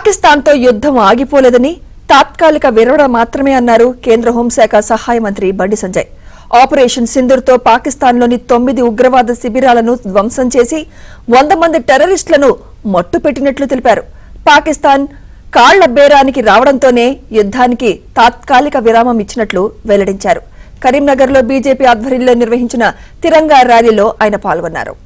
పాకిస్తాన్తో యుద్ధం ఆగిపోలేదని తాత్కాలిక విరమణ మాత్రమే అన్నారు కేంద్ర హోంశాఖ సహాయ మంత్రి బండి సంజయ్. ఆపరేషన్ సింధూర్తో పాకిస్తాన్లోని 9 ఉగ్రవాద శిబిరాలను ధ్వంసం చేసి 100 మంది టెర్రరిస్టులను మట్టుపెట్టినట్లు తెలిపారు. పాకిస్తాన్ కాళ్ల బేరానికి రావడంతోనే యుద్ధానికి తాత్కాలిక విరామం ఇచ్చినట్లు వెల్లడించారు. కరీంనగర్లో బీజేపీ ఆధ్వర్యంలో నిర్వహించిన తిరంగా ర్యాలీలో ఆయన పాల్గొన్నారు.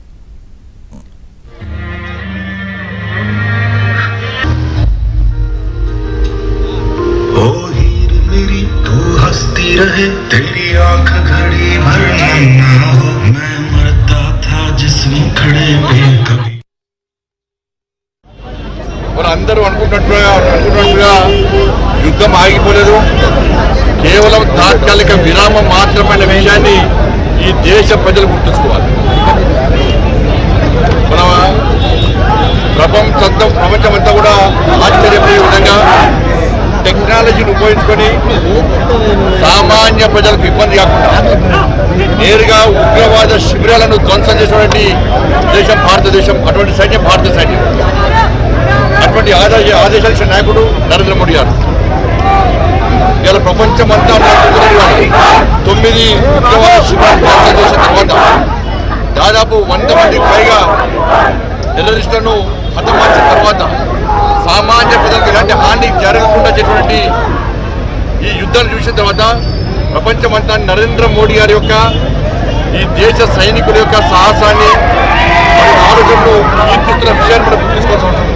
रहे तेरी आंख घड़ी भर ना हो मैं मरता था जिस मुखड़े पे कभी और అందరూ అనుకుంటున్నట్టుగా యుద్ధం ఆగిపోలేదు. కేవలం తాత్కాలిక విరామం మాత్రమైన విషయాన్ని ఈ దేశ ప్రజలు గుర్తుంచుకోవాలి. మన ప్రపంచమంతా కూడా ఆశ్చర్యపోయే విధంగా టెక్నాలజీని ఉపయోగించుకొని సామాన్య ప్రజలకు ఇబ్బంది కాకుండా నేరుగా ఉగ్రవాద శిబిరాలను ధ్వంసం చేసినటువంటి దేశం భారతదేశం. అటువంటి సైన్యం భారత సైన్యం. అటువంటి ఆదేశాలు ఇచ్చిన నాయకుడు నరేంద్ర మోడీ గారు. ఇలా ప్రపంచమంతా 9 ఉగ్రవాద శిబిరాలను ధ్వంసం చేసిన తర్వాత దాదాపు 100 మందికి పైగా టెర్రరిస్టులను హతమార్చిన తర్వాత సామాన్య ప్రజలకు ఎలాంటి హాని జరగకుండా చేసినటువంటి ఈ యుద్ధాన్ని చూసిన తర్వాత ప్రపంచమంతా నరేంద్ర మోడీ గారి యొక్క ఈ దేశ సైనికుల యొక్క సాహసాన్ని ఆలోచనలు కీర్తిస్తున్న విషయాన్ని మనం గుర్తించుకోవాల్సి ఉంటుంది.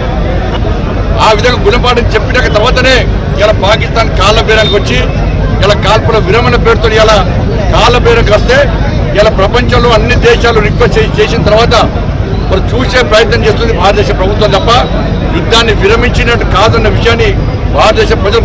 ఆ విధంగా గుణపాఠం చెప్పిన తర్వాతనే ఇలా పాకిస్తాన్ కాళ్ళ బేరానికి వచ్చి ఇలా కాల్పుల విరమణ పేరుతో ఇలా కాళ్ళ బేరకు వస్తే ఇలా ప్రపంచంలో అన్ని దేశాలు రిక్వెస్ట్ చేసిన తర్వాత మరి చూసే ప్రయత్నం చేస్తుంది భారతదేశ ప్రభుత్వం తప్ప యుద్ధాన్ని విరమించినట్టు కాదన్న విషయాన్ని భారతదేశ ప్రజలు